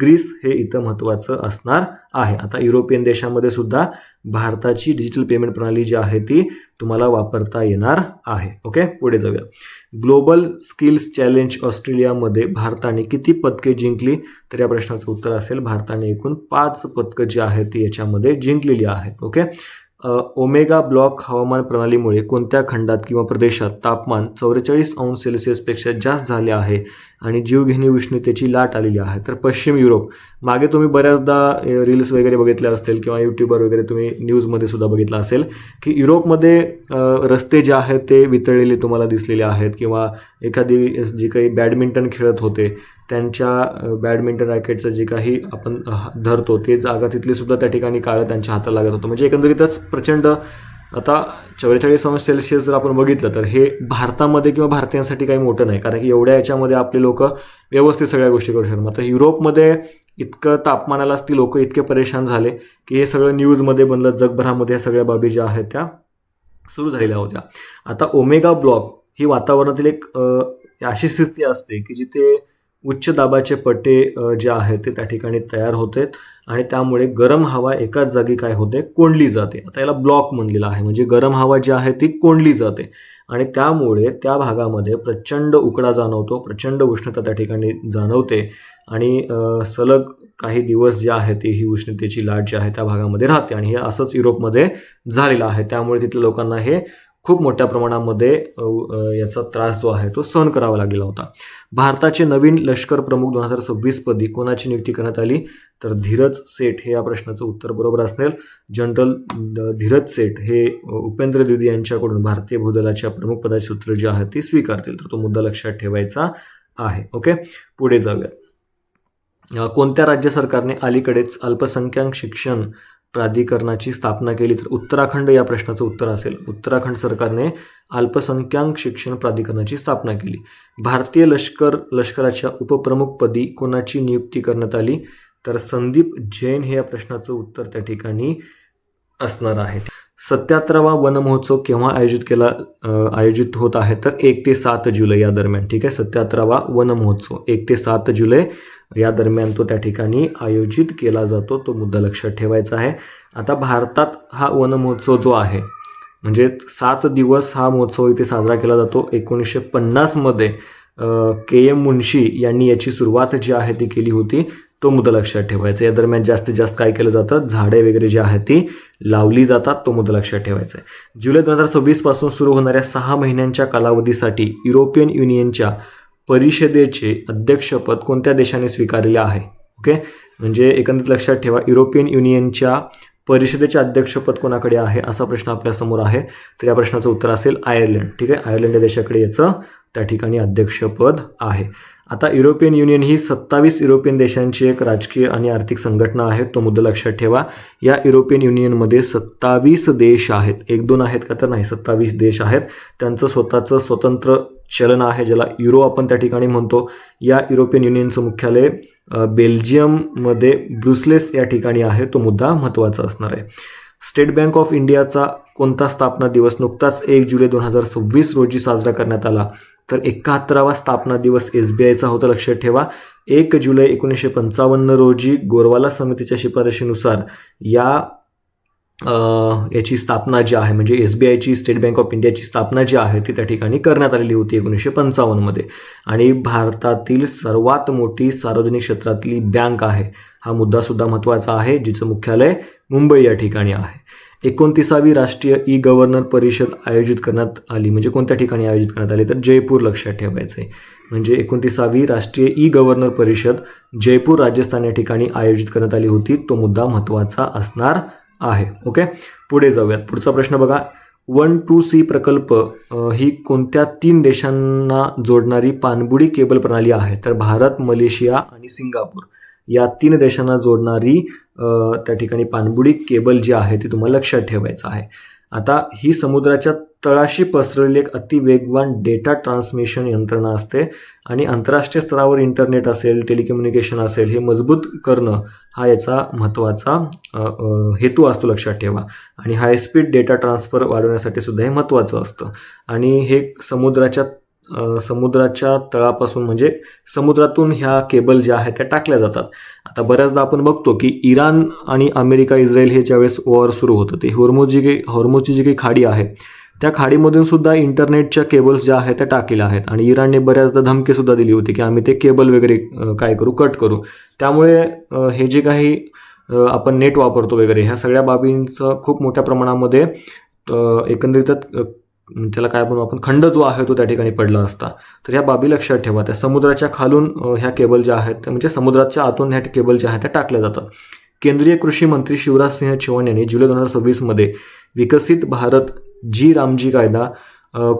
ग्रीस, हे इथं महत्त्वाचं असणार आहे. आता युरोपियन देशामध्ये सुद्धा भारताची डिजिटल पेमेंट प्रणाली जी आहे ती तुम्हाला वापरता येणार आहे. ओके, पुढे जाऊया. ग्लोबल स्किल्स चॅलेंज ऑस्ट्रेलियामध्ये भारताने किती पदके जिंकली? तर या प्रश्नाचं उत्तर असेल भारताने एकूण 5 पदकं जी आहेत ती याच्यामध्ये जिंकलेली आहेत. ओके, ओमेगा ब्लॉक हवामान प्रणालीमुळे कोणत्या खंडात किंवा प्रदेशात तापमान 44 अंश सेल्सिअसपेक्षा जास्त झाले आहे आणि जीवघेणी उष्णतेची लाट आलेली आहे? तर पश्चिम युरोप. मागे तुम्ही बऱ्याचदा रील्स वगैरे बघितले असतील किंवा यूट्यूबवर वगैरे तुम्ही न्यूजमध्ये सुद्धा बघितलं असेल की युरोपमध्ये रस्ते जे आहेत ते वितळलेले तुम्हाला दिसलेले आहेत, किंवा एखादी जी काही बॅडमिंटन खेळत होते त्यांच्या बॅडमिंटन रॅकेटचं जे काही आपण धरतो ते जागा तिथली सुद्धा त्या ठिकाणी काळं त्यांच्या हाताला लागत होतं. म्हणजे एकंदरीतच प्रचंड. आता 44 अंश सेल्सिअस जर आपण बघितलं तर हे भारतामध्ये किंवा भारतीयांसाठी काही मोठं नाही, कारण की एवढ्या याच्यामध्ये आपले लोक व्यवस्थित सगळ्या गोष्टी करू शकतात. आता युरोपमध्ये इतकं तापमानालाच ती लोक इतके परेशान झाले की हे सगळं न्यूजमध्ये बनलं, जगभरामध्ये या सगळ्या बाबी ज्या आहेत त्या सुरू झालेल्या होत्या. आता ओमेगा ब्लॉक ही वातावरणातील एक अशी स्थिती असते की जिथे उच्च दाबाचे पट्टे जे आहेत ते त्या ठिकाणी तयार होतात आणि त्यामुळे गरम हवा एकाच जागी काय होते, कोंडली जाते. आता याला ब्लॉक म्हणलेला आहे, म्हणजे गरम हवा जी आहे ती कोंडली जाते आणि त्यामुळे त्या भागामध्ये प्रचंड उकडा जाणवतो, प्रचंड उष्णता त्या ठिकाणी जाणवते आणि सलग काही दिवस जे आहे ते ही उष्णतेची लाट जी आहे त्या भागामध्ये राहते आणि हे असंच युरोपमध्ये झालेलं आहे. त्यामुळे तिथल्या लोकांना हे खूप मोठ्या प्रमाणामध्ये याचा त्रास जो आहे तो सहन करावा लागलेला होता. भारताचे नवीन लष्कर प्रमुख 2026 पदी कोणाची नियुक्ती करण्यात आली, तर धीरज सेठ हे या प्रश्नाचं उत्तर बरोबर असेल. जनरल धीरज सेठ हे उपेंद्र द्विवेदी यांच्याकडून भारतीय भूदलाच्या प्रमुख पदाची सूत्र जी आहेत ती स्वीकारतील. तर तो मुद्दा लक्षात ठेवायचा आहे. ओके, पुढे जाऊया. कोणत्या राज्य सरकारने अलीकडेच अल्पसंख्याक शिक्षण प्राधिकरणाची स्थापना केली, तर उत्तराखंड या प्रश्नाचं उत्तर असेल. उत्तराखंड सरकारने अल्पसंख्याक शिक्षण प्राधिकरणाची स्थापना केली. भारतीय लष्कराच्या उपप्रमुखपदी कोणाची नियुक्ती करण्यात आली, तर संदीप जैन हे या प्रश्नाचं उत्तर त्या ठिकाणी असणार आहे. 77वा वन महोत्सव केव्हा आयोजित होत आहे, तर 1 ते 7 जुलै या दरम्यान. ठीक आहे, 77वा वन महोत्सव 1 ते 7 जुलै या दरम्यान तो त्या ठिकाणी आयोजित केला जातो. तो मुद्दा लक्षात ठेवायचा आहे. आता भारतात हा वन महोत्सव जो आहे म्हणजे 7 दिवस हा महोत्सव इथे साजरा केला जातो. 1950मध्ये KM मुन्शी यांनी याची सुरुवात जी आहे ती केली होती. तो मुद्दा लक्षात ठेवायचा. या दरम्यान जास्तीत जास्त काय केलं जातं, झाडे वगैरे जी आहेत ती लावली जातात. तो मुद्दा लक्षात ठेवायचा आहे. जुलै 2026 पासून सुरू होणाऱ्या 6 महिन्यांच्या कालावधीसाठी युरोपियन युनियनच्या परिषदेचे अध्यक्षपद कोणत्या देशाने स्वीकारले आहे. ओके, म्हणजे एकंदरीत लक्षात ठेवा, युरोपियन युनियनच्या परिषदेचे अध्यक्षपद कोणाकडे आहे असा प्रश्न आपल्यासमोर आहे. तर या प्रश्नाचं उत्तर असेल आयर्लंड. ठीक आहे, आयर्लंड या देशाकडे याचं त्या ठिकाणी अध्यक्षपद आहे. आता युरोपियन युनियन ही 27 युरोपियन देशांची एक राजकीय आणि आर्थिक संघटना आहे. तो मुद्दा लक्षात ठेवा. या युरोपियन युनियनमध्ये 27 देश आहेत. 1-2 आहेत का, तर नाही, 27 देश आहेत. त्यांचं स्वतःचं स्वतंत्र चलन आहे ज्याला युरो आपण त्या ठिकाणी म्हणतो. या युरोपियन युनियनचं मुख्यालय बेल्जियममध्ये ब्रुसेल्स या ठिकाणी आहे. तो मुद्दा महत्त्वाचा असणार आहे. स्टेट बँक ऑफ इंडियाचा कोणता स्थापना दिवस नुकताच 1 जुलै 2026 रोजी साजरा करण्यात आला, तर 71वा स्थापना दिवस SBIचा होता. लक्षात ठेवा. 1 जुलै 1955 रोजी गोरवाला समितीच्या शिफारशीनुसार याची स्थापना जी आहे म्हणजे SBIची स्टेट बँक ऑफ इंडियाची स्थापना जी आहे ती त्या ठिकाणी करण्यात आलेली होती 1955मध्ये. आणि भारतातील सर्वात मोठी सार्वजनिक क्षेत्रातली बँक आहे. हा मुद्दा सुद्धा महत्त्वाचा आहे, जिचं मुख्यालय मुंबई या ठिकाणी आहे. 29वी राष्ट्रीय ई-गव्हर्नर परिषद आयोजित करण्यात आली, म्हणजे कोणत्या ठिकाणी आयोजित करण्यात आली, तर जयपूर. लक्षात ठेवायचं आहे. म्हणजे 29वी राष्ट्रीय ई-गव्हर्नर परिषद जयपूर राजस्थान या ठिकाणी आयोजित करण्यात आली होती. तो मुद्दा महत्त्वाचा असणार आहे. ओके, पुढे जाऊयात. पुढचा प्रश्न बघा. 1-2C प्रकल्प ही कोणत्या 3 देशांना जोडणारी पाणबुडी केबल प्रणाली आहे, तर भारत, मलेशिया आणि सिंगापूर या 3 देशांना जोडणारी त्या ठिकाणी पाणबुडी केबल जी आहे ती तुम्हाला लक्षात ठेवायचं आहे. आता ही समुद्राच्या तळाशी पसरलेली एक अतिवेगवान डेटा ट्रान्समिशन यंत्रणा असते आणि आंतरराष्ट्रीय स्तरावर इंटरनेट असेल, टेलिकम्युनिकेशन असेल, हे मजबूत करणं हा याचा महत्त्वाचा हेतू असतो. लक्षात ठेवा. आणि हाय स्पीड डेटा ट्रान्सफर वाढवण्यासाठी सुद्धा हे महत्त्वाचं असतं. आणि हे समुद्राच्या तळापासून म्हणजे समुद्रातून ह्या केबल ज्या आहेत त्या टाकल्या जातात. आता बऱ्याचदा आपण बघतो की इराण आणि अमेरिका, इस्रायल हे ज्यावेळेस वॉर सुरू होतं ते हॉर्मुझची जी काही खाडी आहे त्या खाडीमधून सुद्धा इंटरनेटच्या केबल्स ज्या आहेत त्या टाकलेल्या आहेत. आणि इराणने बऱ्याचदा धमकी सुद्धा दिली होती की आम्ही ते केबल वगैरे काय करू, कट करू. त्यामुळे हे जे काही आपण नेट वापरतो वगैरे ह्या सगळ्या बाबींचं खूप मोठ्या प्रमाणामध्ये एकंदरीत त्याला काय म्हणू आपण, खंड जो आहे तो त्या ठिकाणी पडला असता. तर ह्या बाबी लक्षात ठेवा. त्या समुद्राच्या खालून ह्या केबल ज्या आहेत म्हणजे समुद्राच्या आतून ह्या केबल ज्या आहेत त्या टाकल्या जातात. केंद्रीय कृषी मंत्री शिवराज सिंह चौहान यांनी जुलै 2026मध्ये विकसित भारत रामजी कायदा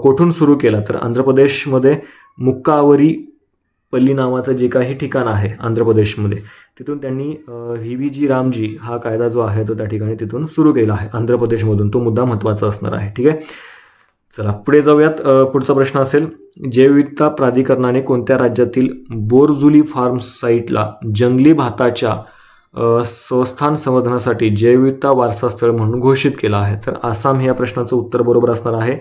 कोठून सुरू केला, तर आंध्र प्रदेशमध्ये मुक्कावरी पल्ली नावाचं जे काही ठिकाण आहे आंध्र प्रदेशमध्ये तिथून त्यांनी VVG रामजी हा कायदा जो आहे तो त्या ठिकाणी तिथून सुरू केला आहे आंध्र प्रदेशमधून. तो मुद्दा महत्त्वाचा असणार आहे. ठीक आहे, चला पुढे जाऊयात. पुढचा प्रश्न असेल, जैवविविधता प्राधिकरणाने कोणत्या राज्यातील बोरजुली फार्म साईटला जंगली भाताच्या संस्थान संवर्धनासाठी जैवविविधता वारसा स्थळ म्हणून घोषित केला आहे, तर आसाम हे या प्रश्नाचं उत्तर बरोबर असणार आहे.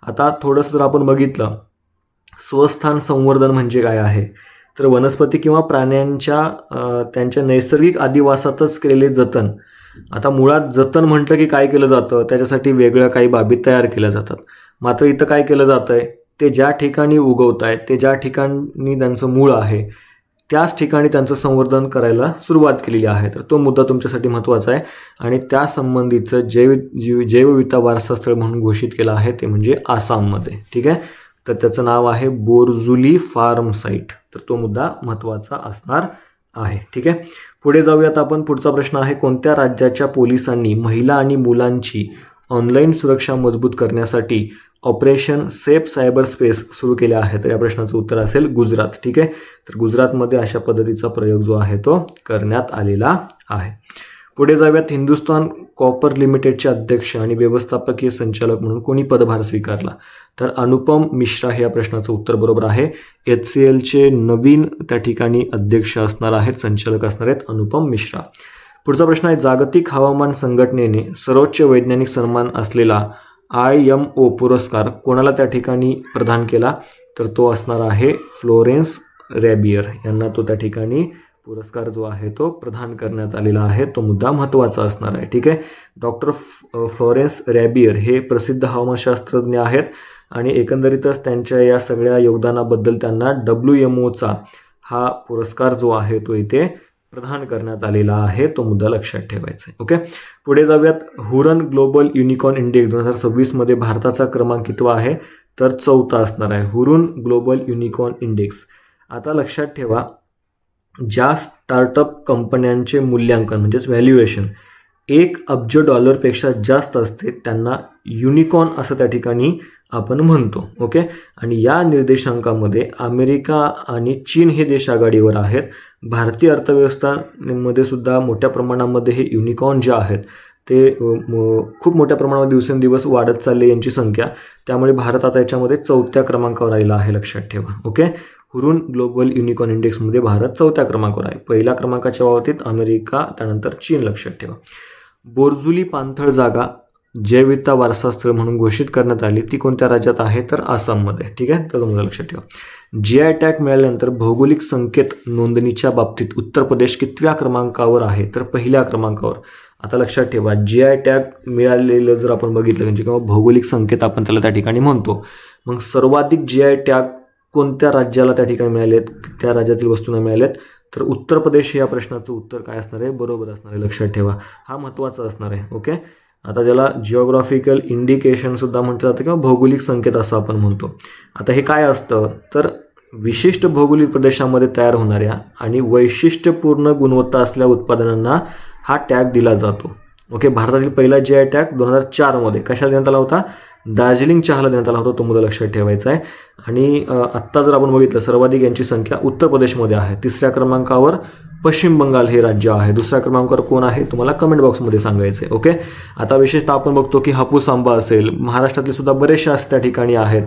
आता थोडंसं जर आपण बघितलं स्वस्थान संवर्धन म्हणजे काय आहे, तर वनस्पती किंवा प्राण्यांच्या त्यांच्या नैसर्गिक अधिवासातच केलेले जतन. आता मुळात जतन म्हटलं की काय केलं जातं, त्याच्यासाठी वेगळ्या काही बाबी तयार केल्या जातात. मात्र इथं काय केलं जातं आहे, ते ज्या ठिकाणी उगवत आहेत, ते ज्या ठिकाणी त्यांचं मूळ आहे, त्याच ठिकाणी त्यांचं संवर्धन करायला सुरुवात केलेली आहे. तर तो मुद्दा तुमच्यासाठी महत्त्वाचा आहे आणि त्यासंबंधीचं जैवविविधता वारसा स्थळ म्हणून घोषित केलं आहे ते म्हणजे आसाममध्ये. ठीक आहे, तर त्याचं नाव आहे बोरजुली फार्म साईट. तर तो मुद्दा महत्त्वाचा असणार आहे. ठीक आहे, पुढे जाऊयात आपण. पुढचा प्रश्न आहे, कोणत्या राज्याच्या पोलिसांनी महिला आणि मुलांची ऑनलाईन सुरक्षा मजबूत करण्यासाठी ऑपरेशन सेफ सायबर स्पेस सुरू केले आहे? तर या प्रश्नाचं उत्तर असेल गुजरात. ठीक आहे, तर गुजरातमध्ये अशा पद्धतीचा प्रयोग जो आहे तो करण्यात आलेला आहे. पुढे जाऊयात. हिंदुस्थान कॉपर लिमिटेडचे अध्यक्ष आणि व्यवस्थापकीय संचालक म्हणून कोणी पदभार स्वीकारला? तर अनुपम मिश्रा हे या प्रश्नाचं उत्तर बरोबर आहे. HCLचे नवीन त्या ठिकाणी अध्यक्ष असणार आहेत, संचालक असणार आहेत अनुपम मिश्रा. पुढचा प्रश्न आहे, जागतिक हवामान संघटनेने सर्वोच्च वैज्ञानिक सन्मान असलेला IMO पुरस्कार कोणाला त्या ठिकाणी प्रदान केला? तर तो असणार आहे फ्लोरेन्स रॅबियर यांना तो त्या ठिकाणी पुरस्कार जो आहे तो प्रदान करण्यात आलेला आहे. तो मुद्दा महत्त्वाचा असणार आहे. ठीक आहे, डॉक्टर फ्लोरेन्स रॅबियर हे प्रसिद्ध हवामानशास्त्रज्ञ आहेत आणि एकंदरीतच त्यांच्या या सगळ्या योगदानाबद्दल त्यांना WMOचा हा पुरस्कार जो आहे तो इथे प्रदान करण्यात आलेला आहे. तो मुद्दा लक्षात ठेवायचा आहे. ओके, पुढे जाऊयात. हुरन ग्लोबल युनिकॉर्न इंडेक्स 2026 मध्ये भारताचा क्रमांक कितवा आहे? तर 4था असणार आहे हुरुन ग्लोबल युनिकॉर्न इंडेक्स. आता लक्षात ठेवा, ज्या स्टार्टअप कंपन्यांचे मूल्यांकन म्हणजेच व्हॅल्युएशन $1 अब्ज जास्त असते त्यांना युनिकॉर्न असं त्या ठिकाणी आपण म्हणतो. ओके, आणि या निर्देशांकामध्ये अमेरिका आणि चीन हे देश आघाडीवर आहेत. भारतीय अर्थव्यवस्थांमध्ये सुद्धा मोठ्या प्रमाणामध्ये हे युनिकॉर्न जे आहेत ते खूप मोठ्या प्रमाणावर दिवसेंदिवस वाढत चालले यांची संख्या. त्यामुळे भारत आता याच्यामध्ये 4थ्या क्रमांकावर राहिला आहे, लक्षात ठेवा. ओके, हुरुन ग्लोबल युनिकॉर्न इंडेक्समध्ये भारत 4थ्या क्रमांकावर आहे. पहिल्या क्रमांकाच्या बाबतीत अमेरिका, त्यानंतर चीन, लक्षात ठेवा. बोरजुली पाणथळ जागा जैवविविधता वारसा स्थळ म्हणून घोषित करण्यात आली, ती कोणत्या राज्यात आहे? तर आसाममध्ये. ठीक आहे, तर तुम्हाला लक्षात ठेवा. GI टॅग मिळाल्यानंतर भौगोलिक संकेत नोंदणीच्या बाबतीत उत्तर प्रदेश कितव्या क्रमांकावर आहे? तर पहिल्या क्रमांकावर. आता लक्षात ठेवा, GI टॅग मिळालेलं जर आपण बघितलं म्हणजे किंवा भौगोलिक संकेत आपण त्याला त्या ठिकाणी म्हणतो, मग सर्वाधिक GI टॅग कोणत्या राज्याला त्या ठिकाणी मिळालेत, त्या राज्यातील वस्तूंना मिळालेत? तर उत्तर प्रदेश या प्रश्नाचं उत्तर काय असणार आहे? बरोबर असणार आहे, लक्षात ठेवा. हा महत्त्वाचा असणार आहे. ओके, आता ज्याला जिओग्राफिकल इंडिकेशन सुद्धा म्हटलं जातं किंवा भौगोलिक संकेत असं आपण म्हणतो. आता हे काय असतं? तर विशिष्ट भौगोलिक प्रदेशामध्ये तयार होणाऱ्या आणि वैशिष्ट्यपूर्ण गुणवत्ता असलेल्या उत्पादनांना हा टॅग दिला जातो. ओके, भारतातील पहिला GI टॅग 2004 मध्ये कशाला देण्यात आला होता? दार्जिलिंग चहाला देण्यात आला होता. तो मुद्दा लक्षात ठेवायचा आहे. आणि आत्ता जर आपण बघितलं सर्वाधिक यांची संख्या उत्तर प्रदेशमध्ये आहे. 3ऱ्या क्रमांकावर पश्चिम बंगाल हे राज्य आहे. 2ऱ्या क्रमांकावर कोण आहे तुम्हाला कमेंट बॉक्समध्ये सांगायचं आहे. ओके, आता विशेषतः आपण बघतो की हापूस आंबा असेल, महाराष्ट्रातले सुद्धा बरेचसे असे त्या ठिकाणी आहेत,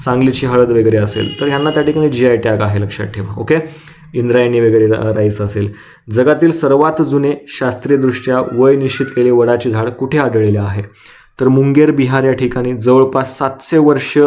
सांगलीची हळद वगैरे असेल, तर ह्यांना त्या ठिकाणी GI टॅग आहे, लक्षात ठेवा. ओके, इंद्रायणी वगैरे राईस असेल. जगातील सर्वात जुने शास्त्रीयदृष्ट्या वय निश्चित केलेले वडाचे झाड कुठे आढळलेले आहे? तर मुंगेर बिहार या ठिकाणी जवळपास 700 वर्ष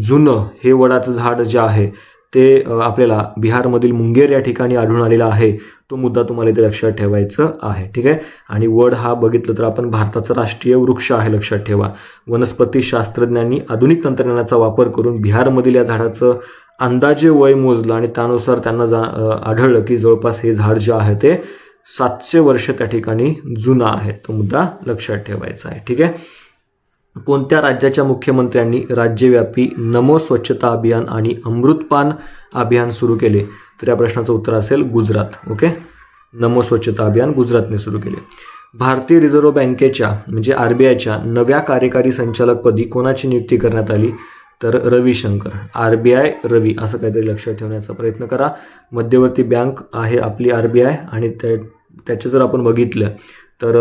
जुनं हे वडाचं झाड जे आहे ते आपल्याला बिहारमधील मुंगेर या ठिकाणी आढळून आलेला आहे. तो मुद्दा तुम्हाला इथे लक्षात ठेवायचं आहे. ठीक आहे, आणि वड हा बघितलं तर आपण भारताचा राष्ट्रीय वृक्ष आहे, लक्षात ठेवा. वनस्पती शास्त्रज्ञांनी आधुनिक तंत्रज्ञानाचा वापर करून बिहारमधील या झाडाचं अंदाजे वय मोजलं आणि त्यानुसार त्यांना आढळलं की जवळपास हे झाड जे आहे ते 700 वर्ष त्या ठिकाणी जुनं आहे. तो मुद्दा लक्षात ठेवायचा आहे. ठीक आहे, कोणत्या राज्याच्या मुख्यमंत्र्यांनी राज्यव्यापी नमो स्वच्छता अभियान आणि अमृतपान अभियान सुरू केले? तर या प्रश्नाचं उत्तर असेल गुजरात. ओके, नमो स्वच्छता अभियान गुजरातने सुरू केले. भारतीय रिझर्व्ह बँकेच्या म्हणजे RBIच्या नव्या कार्यकारी संचालकपदी कोणाची नियुक्ती करण्यात आली? तर रविशंकर. RBI रवी असं काहीतरी लक्षात ठेवण्याचा प्रयत्न करा. मध्यवर्ती बँक आहे आपली RBI आणि त्याचं जर आपण बघितलं तर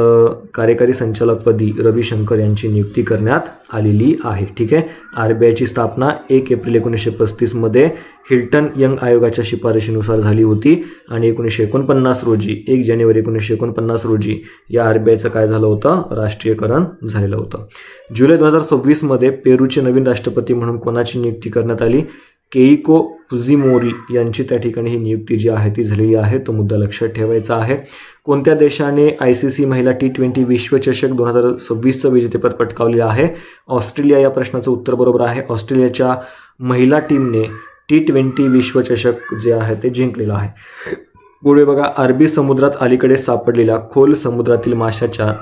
कार्यकारी संचालकपदी रविशंकर यांची नियुक्ती करण्यात आलेली आहे. ठीक आहे, RBIची स्थापना 1 एप्रिल 1935 मध्ये हिल्टन यंग आयोगाच्या शिफारशीनुसार झाली होती आणि 1949 रोजी 1 जानेवारी 1949 रोजी या RBIचं काय झालं होतं? राष्ट्रीयकरण झालेलं होतं. जुलै 2026 मध्ये पेरूचे नवीन राष्ट्रपती म्हणून कोणाची नियुक्ती करण्यात आली? केइको फुजिमोरी यांची त्या ठिकाणी ही नियुक्ती जी आहे ती झालेली आहे, तो मुद्दा लक्षात ठेवायचा आहे. कोणत्या देशाने ICC महिला T20 विश्वचषक 2026चं विजेतेपद पटकावले आहे? ऑस्ट्रेलिया. या प्रश्नाचं उत्तर बरोबर आहे. ऑस्ट्रेलियाच्या महिला टीमने T20 विश्वचषक जे आहे ते जिंकलेलं आहे. पुढे बघा, अरबी समुद्रात अलीकडे सापडलेल्या खोल समुद्रातील माशाच्या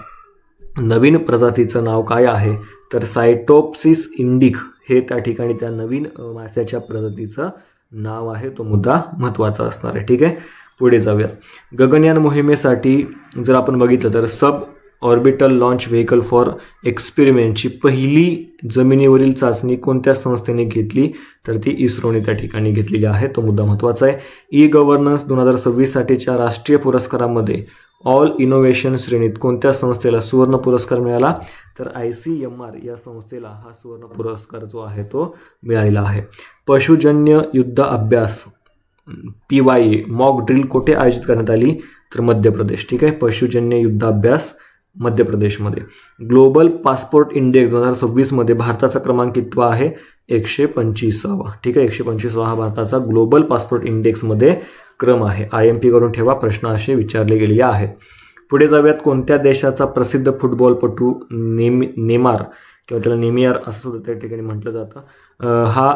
नवीन प्रजातीचं नाव काय आहे? तर सायटोप्सिस इंडिक हे त्या ठिकाणी त्या नवीन माशाच्या प्रजातीचं नाव आहे, तो मुद्दा महत्त्वाचा असणार आहे. ठीक आहे, पुढे जाऊयात. गगनयान मोहिमेसाठी जर आपण बघितलं तर suborbital launch vehicle for एक्सपेरिमेंटची पहिली जमिनीवरील चाचणी कोणत्या संस्थेने घेतली? तर ती इस्रोने त्या ठिकाणी घेतलेली आहे, तो मुद्दा महत्त्वाचा आहे. E-गव्हर्नन्स 2026साठीच्या राष्ट्रीय पुरस्कारामध्ये ऑल इनोव्हेशन श्रेणीत कोणत्या संस्थेला सुवर्ण पुरस्कार मिळाला? तर ICMR या संस्थेला हा सुवर्ण पुरस्कार जो आहे तो मिळालेला आहे. पशुजन्य युद्ध अभ्यास PYA मॉक ड्रिल कुठे आयोजित करण्यात आली? तर मध्य प्रदेश. ठीक आहे, पशुजन्य युद्ध अभ्यास मध्य प्रदेशमध्ये. ग्लोबल पासपोर्ट इंडेक्स 2026मध्ये भारताचा क्रमांक कितवा आहे? 125वा. ठीक आहे, 125वा हा भारताचा ग्लोबल पासपोर्ट इंडेक्समध्ये क्रम आहे. IMP करून ठेवा, प्रश्न असे विचारले गेलेले आहेत. पुढे जाऊयात. कोणत्या देशाचा प्रसिद्ध फुटबॉलपटू नेमार किंवा त्याला नेमियार असं सुद्धा त्या ठिकाणी म्हटलं जातं, हा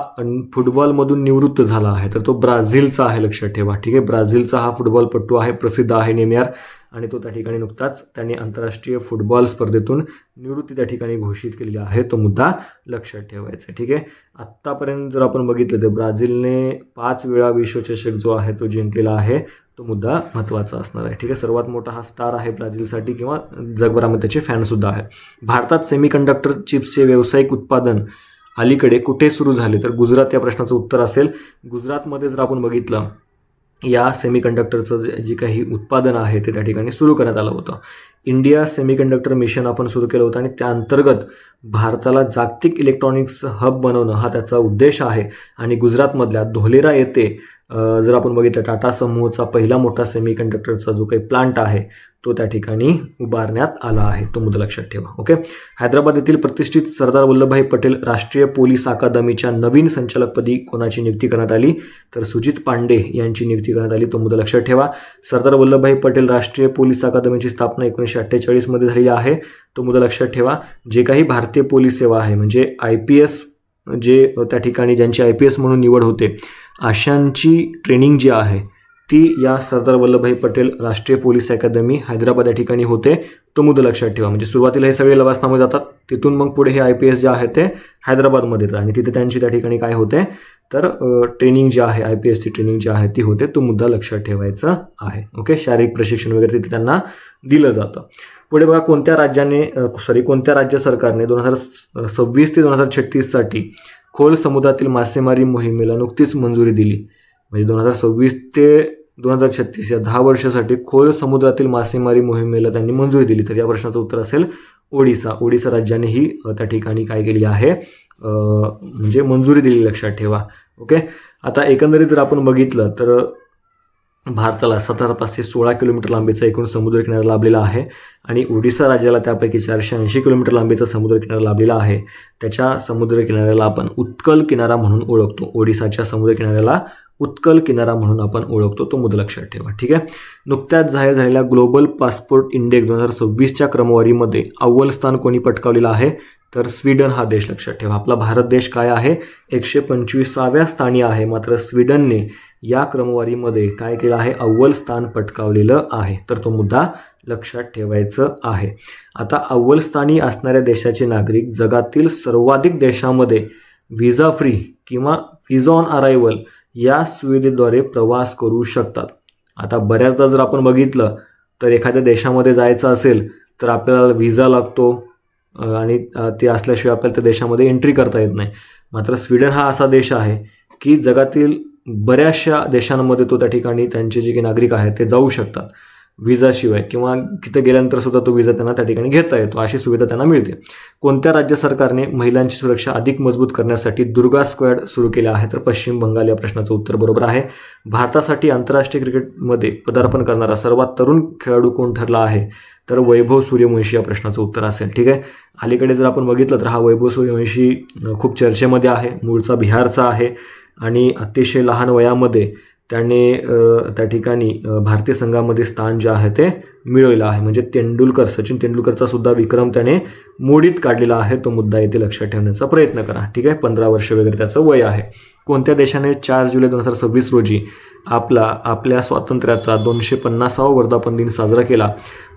फुटबॉलमधून निवृत्त झाला आहे? तर तो ब्राझीलचा आहे, लक्षात ठेवा. ठीक आहे, ब्राझीलचा हा फुटबॉलपटू आहे, प्रसिद्ध आहे नेमियार, आणि तो त्या ठिकाणी नुकताच त्याने आंतरराष्ट्रीय फुटबॉल स्पर्धेतून निवृत्ती त्या ठिकाणी घोषित केलेली आहे, तो मुद्दा लक्षात ठेवायचा आहे. ठीक आहे, आत्तापर्यंत जर आपण बघितलं तर ब्राझीलने 5 वेळा विश्वचषक जो आहे तो जिंकलेला आहे, तो मुद्दा महत्त्वाचा असणार आहे. ठीक आहे, सर्वात मोठा हा स्टार आहे ब्राझीलसाठी किंवा जगभरामध्ये त्याचे फॅनसुद्धा आहेत. भारतात सेमीकंडक्टर चिप्सचे व्यावसायिक उत्पादन अलीकडे कुठे सुरू झाले? तर गुजरात या प्रश्नाचं उत्तर असेल. गुजरातमध्ये जर आपण बघितलं, या सेमीकंडक्टरचं जे काही उत्पादन आहे ते त्या ठिकाणी सुरू करण्यात आलं होतं. इंडिया सेमीकंडक्टर मिशन आपण सुरू केलं होतं आणि त्या अंतर्गत भारताला जागतिक इलेक्ट्रॉनिक्स हब बनवणं हा त्याचा उद्देश आहे. आणि गुजरातमधल्या धोलेरा येथे जर आपण बघितलं, टाटा समूहचा पहिला मोठा सेमीकंडक्टरचा जो काही प्लांट आहे तो त्या ठिकाणी उभारण्यात आला आहे, तो मुद्दा लक्षात ठेवा. ओके, हैदराबाद येथील प्रतिष्ठित सरदार वल्लभभाई पटेल राष्ट्रीय पोलीस अकादमीच्या नवीन संचालकपदी कोणाची नियुक्ती करण्यात आली? तर सुजित पांडे यांची नियुक्ती करण्यात आली, तो मुद्दा लक्षात ठेवा. सरदार वल्लभभाई पटेल राष्ट्रीय पोलीस अकादमीची स्थापना 1948मध्ये झालेली आहे, तो मुद्दा लक्षात ठेवा. जे काही भारतीय पोलीस सेवा आहे म्हणजे IPS जे त्या ठिकाणी ज्यांची IPS म्हणून निवड होते अशांची ट्रेनिंग जी आहे ती या सरदार वल्लभभाई पटेल राष्ट्रीय पोलीस अकादमी हैदराबाद या ठिकाणी होते, तो मुद्दा लक्षात ठेवा. म्हणजे सुरुवातीला हे सगळे लवासनामे जातात, तिथून मग पुढे हे IPS जे आहे ते हैदराबादमध्ये येतात आणि तिथे त्यांची त्या ठिकाणी काय होते तर ट्रेनिंग जी आहे IPSची ट्रेनिंग जी आहे ती होते, तो मुद्दा लक्षात ठेवायचा आहे. ओके, शारीरिक प्रशिक्षण वगैरे तिथे त्यांना दिलं जातं. पुढे बघा, कोणत्या राज्य सरकारने 2026 ते 2036साठी खोल समुद्रातील मासेमारी मोहिमेला नुकतीच मंजुरी दिली? म्हणजे 2026 ते 2036 या 10 वर्षासाठी खोल समुद्रातील मासेमारी मोहिमेला त्यांनी मंजुरी दिली. तर या प्रश्नाचं उत्तर असेल ओडिसा. ओडिसा राज्याने ही त्या ठिकाणी काय केली आहे म्हणजे मंजुरी दिली, लक्षात ठेवा. ओके, आता एकंदरीत जर आपण बघितलं तर भारताला 1716 किलोमीटर लांबीचा एकूण समुद्र किनारा लाभलेला आहे आणि ओडिसा राज्याला त्यापैकी 480 किलोमीटर लांबीचा समुद्र किनारा लाभलेला आहे. त्याच्या समुद्र किनाऱ्याला आपण उत्कल किनारा म्हणून ओळखतो. ओडिसाच्या समुद्र किनाऱ्याला उत्कल किनारा म्हणून आपण ओळखतो, तो मुद्दा लक्षात ठेवा. ठीक आहे, नुकत्याच जाहीर झालेल्या ग्लोबल पासपोर्ट इंडेक्स 2026च्या क्रमवारीमध्ये अव्वल स्थान कोणी पटकावलेलं आहे? तर स्वीडन हा देश, लक्षात ठेवा. आपला भारत देश काय आहे? 125व्या स्थानी आहे, मात्र स्वीडनने या क्रमवारीमध्ये काय केलं आहे? अव्वल स्थान पटकावलेलं आहे, तर तो मुद्दा लक्षात ठेवायचं आहे. आता अव्वल स्थानी असणाऱ्या देशाचे नागरिक जगातील सर्वाधिक देशामध्ये व्हिसा फ्री किंवा व्हिसा ऑन अरायव्हल या सुविधेद्वारे प्रवास करू शकतात. आता बऱ्याचदा जर आपण बघितलं तर एखाद्या देशामध्ये जायचं असेल तर आपल्याला व्हिसा लागतो आणि ते असल्याशिवाय आपल्याला त्या देशामध्ये एंट्री करता येत नाही. मात्र स्वीडन हा असा देश आहे की जगातील बऱ्याचशा देशांमध्ये तो त्या ठिकाणी त्यांचे जे काही नागरिक आहेत ते जाऊ शकतात व्हिसाशिवाय, किंवा तिथे गेल्यानंतर सुद्धा तो व्हिसा त्यांना त्या ठिकाणी घेता येतो, अशी सुविधा त्यांना मिळते. कोणत्या राज्य सरकारने महिलांची सुरक्षा अधिक मजबूत करण्यासाठी दुर्गा स्क्वॅड सुरू केला आहे? तर पश्चिम बंगाल या प्रश्नाचं उत्तर बरोबर आहे. भारतासाठी आंतरराष्ट्रीय क्रिकेटमध्ये पदार्पण करणारा सर्वात तरुण खेळाडू कोण ठरला आहे? तर वैभव सूर्यवंशी या प्रश्नाचं उत्तर असेल. ठीक आहे, अलीकडे जर आपण बघितलं तर हा वैभव सूर्यवंशी खूप चर्चेमध्ये आहे. मूळचा बिहारचा आहे आणि अतिशय लहान वयामध्ये त्याने त्या ठिकाणी भारतीय संघामध्ये स्थान जे आहे ते मिळवलेलं आहे. म्हणजे सचिन तेंडुलकरचा सुद्धा विक्रम त्याने मोडीत काढलेला आहे. तो मुद्दा येथे लक्षात ठेवण्याचा प्रयत्न करा. ठीक आहे, 15 वर्ष वगैरे त्याचं वय आहे. कोणत्या देशाने 4 जुलै 2026 रोजी आपल्या स्वातंत्र्याचा 250वा वर्धापन दिन साजरा केला?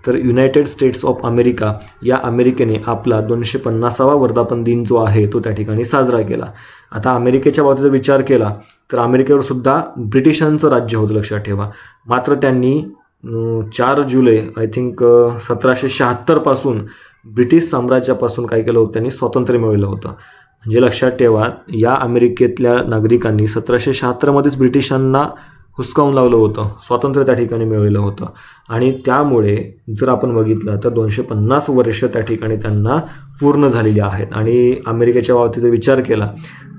तर युनायटेड स्टेट्स ऑफ अमेरिका या अमेरिकेने आपला 250वा वर्धापन दिन जो आहे तो त्या ठिकाणी साजरा केला. आता अमेरिकेच्या बाबतीत विचार केला तर अमेरिकेवर सुद्धा ब्रिटिशांचं राज्य होतं, लक्षात ठेवा. मात्र त्यांनी 4 जुलै आय थिंक 1776 पासून ब्रिटिश साम्राज्यापासून काय केलं होतं, त्यांनी स्वातंत्र्य मिळवलं होतं. म्हणजे लक्षात ठेवा, या अमेरिकेतल्या नागरिकांनी 1776 मध्येच ब्रिटिशांना हुसकावून लावलं होतं, स्वातंत्र्य त्या ठिकाणी मिळवलं होतं. आणि त्यामुळे जर आपण बघितलं तर 250 वर्ष त्या ठिकाणी त्यांना पूर्ण झालेली आहेत. आणि अमेरिकेच्या बाबतीत जर विचार केला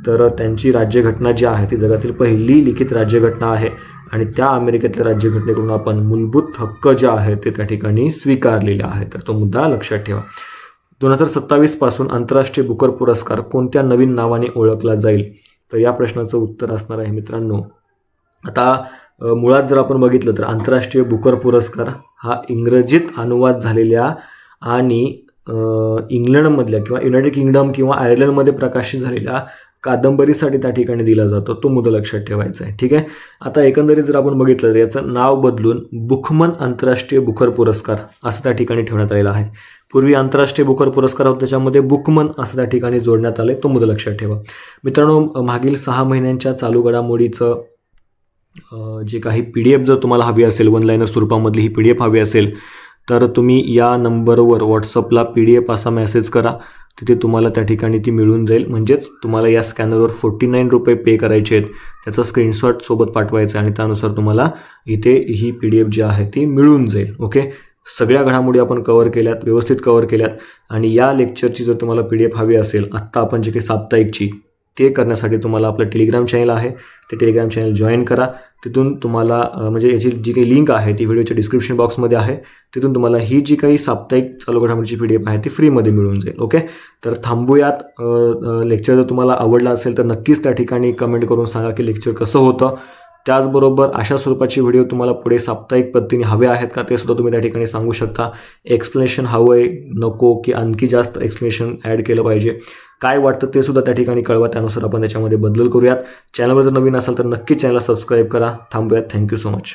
तर त्यांची राज्यघटना जी आहे ती जगातील पहिली लिखित राज्यघटना आहे. आणि त्या अमेरिकेतल्या राज्यघटनेकडून आपण मूलभूत हक्क जे आहेत ते त्या ठिकाणी स्वीकारलेले आहेत. तर तो मुद्दा लक्षात ठेवा. 2027 पासून आंतरराष्ट्रीय बुकर पुरस्कार कोणत्या नवीन नावाने ओळखला जाईल? तर या प्रश्नाचं उत्तर असणार आहे मित्रांनो, आता मुळात जर आपण बघितलं तर आंतरराष्ट्रीय बुकर पुरस्कार हा इंग्रजीत अनुवाद झालेल्या आणि इंग्लंडमधल्या किंवा युनायटेड किंगडम किंवा आयर्लंडमध्ये प्रकाशित झालेल्या कादंबरीसाठी त्या ठिकाणी दिला जातो. तो मुद्दा लक्षात ठेवायचा आहे. ठीक आहे, आता एकंदरीत जर आपण बघितलं तर याचं नाव बदलून बुखमन आंतरराष्ट्रीय बुकर पुरस्कार असं त्या ठिकाणी ठेवण्यात आलेलं आहे. पूर्वी आंतरराष्ट्रीय बुकर पुरस्कार होता, त्याच्यामध्ये बुकमन असं त्या ठिकाणी जोडण्यात आले. तो मुद्दा लक्षात ठेवा. मित्रांनो, मागील 6 महिन्यांच्या चालू घडामोडीचं जे काही PDF जर तुम्हाला हवी असेल, वन लाईनर स्वरूपामधली ही PDF हवी असेल तर तुम्ही या नंबरवर व्हॉट्सअपला PDF असा मेसेज करा. तिथे तुम्हाला त्या ठिकाणी ती मिळून जाईल. म्हणजेच तुम्हाला या स्कॅनरवर 49 रुपये पे करायचे आहेत, त्याचा स्क्रीनशॉट सोबत पाठवायचा आणि त्यानुसार तुम्हाला इथे ही PDF जी आहे ती मिळून जाईल. ओके, सगळ्या घडामोडी आपण कव्हर केल्यात, व्यवस्थित कव्हर केल्यात. आणि या लेक्चरची जर तुम्हाला PDF हवी असेल आत्ता आपण जे काही साप्ताहिकची, ते करण्यासाठी तुम्हाला आपलं टेलिग्राम चॅनल आहे, ते टेलिग्राम चॅनल जॉईन करा. तिथून तुम्हाला म्हणजे याची जी काही लिंक आहे ती व्हिडिओच्या डिस्क्रिप्शन बॉक्समध्ये आहे. तिथून तुम्हाला ही जी काही साप्ताहिक चालू घडामोडीची PDF आहे ती फ्रीमध्ये मिळून जाईल. ओके, तर थांबूयात. लेक्चर जर तुम्हाला आवडला असेल तर नक्कीच त्या ठिकाणी कमेंट करून सांगा की लेक्चर कसं होतं. त्याचबरोबर अशा स्वरूपाची व्हिडिओ तुम्हाला पुढे साप्ताहिक पद्धतीने हवे आहेत का ते सुद्धा तुम्ही त्या ठिकाणी सांगू शकता. एक्सप्लेनेशन हवं आहे, नको की आणखी जास्त एक्सप्लेनेशन ॲड केलं पाहिजे, काय वाटतं ते सुद्धा त्या ठिकाणी कळवा. त्यानुसार आपण त्याच्यामध्ये बदल करूयात. चॅनलवर जर नवीन असाल तर नक्की चॅनलला सबस्क्राईब करा. थांबूयात. Thank you so much.